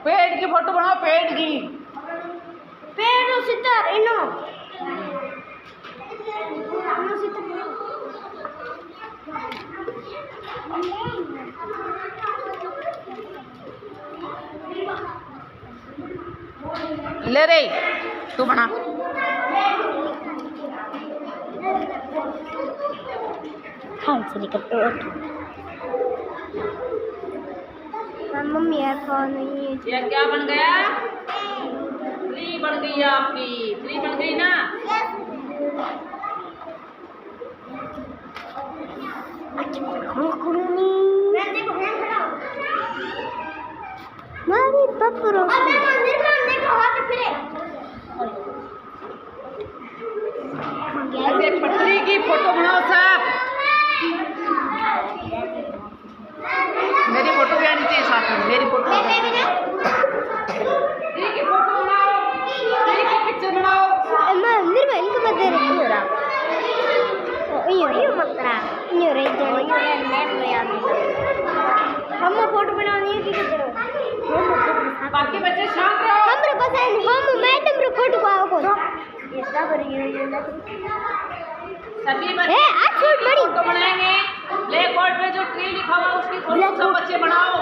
पेड़ की फोटो बनाओ, पेड़ की। पेड़ सितार इनो ले रे तू बना। हाँ सही करते हो मम्मी है फोन नहीं ये क्या बन गया? ट्री बन गई आपकी, ट्री बन गई ना। मारी पपरो ऐसे पटरी की फोटो बनाओ सब। मेरी फोटो भी आनी चाहिए साथ में, मेरी फोटो। ट्री की फोटो बनाओ, ट्री की पिक्चर बनाओ। मंदिर में इनको मत दे रही हो रहा मत रहा हम फोटो बनानी है बाकी बच्चे शांत रहो। हम मैडम रो फोटो पाओ को सभी बच्चे ए आज छोड़ बड़ी फोटो बनाएंगे। ब्लैक बोर्ड पे जो ट्री लिखा हुआ उसकी फोटो सब बच्चे बनाओ।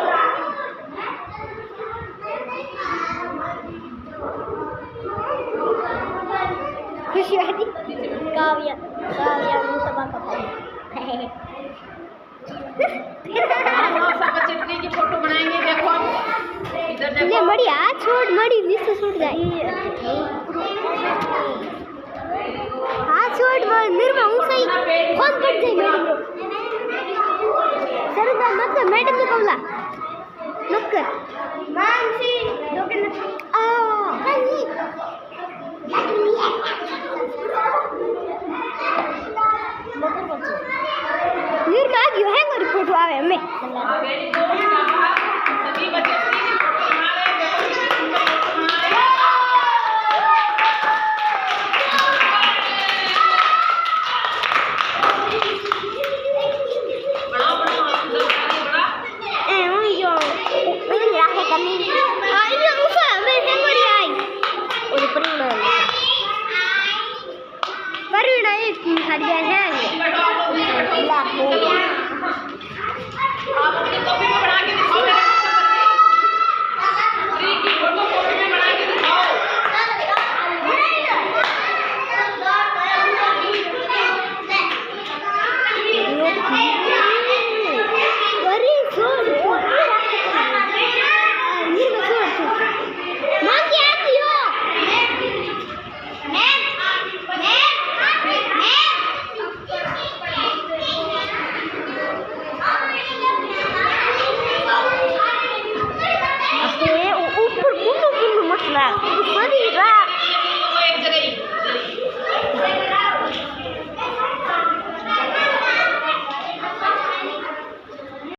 खुशी वाली काव्या काव्या मुसबा का सब बच्चे ट्री की फोटो बनाएंगे। देखो अब इधर ले देखो। मड़ी आ छोड़ मड़ी नीचे छोड़ जाए हां छोड़ निर्मा ऊंचा ही फोन पड़ जाए मैडम सर मत मैडम ने कबला मत कर मानसी लोगे ना आ निर्मा गयो है मेरी फोटो आवे हमें सभी बच्चे ट्री की फोटो बना रहे हैं। देखो कितनी सुंदर फोटो बना रहे हैं। बनाओ बनाओ सुंदर बना। ए यो मेरी राखे करनी हां ये ऊपर मैं हेंगरी आई और ऊपर में परवीना एक खड़ी है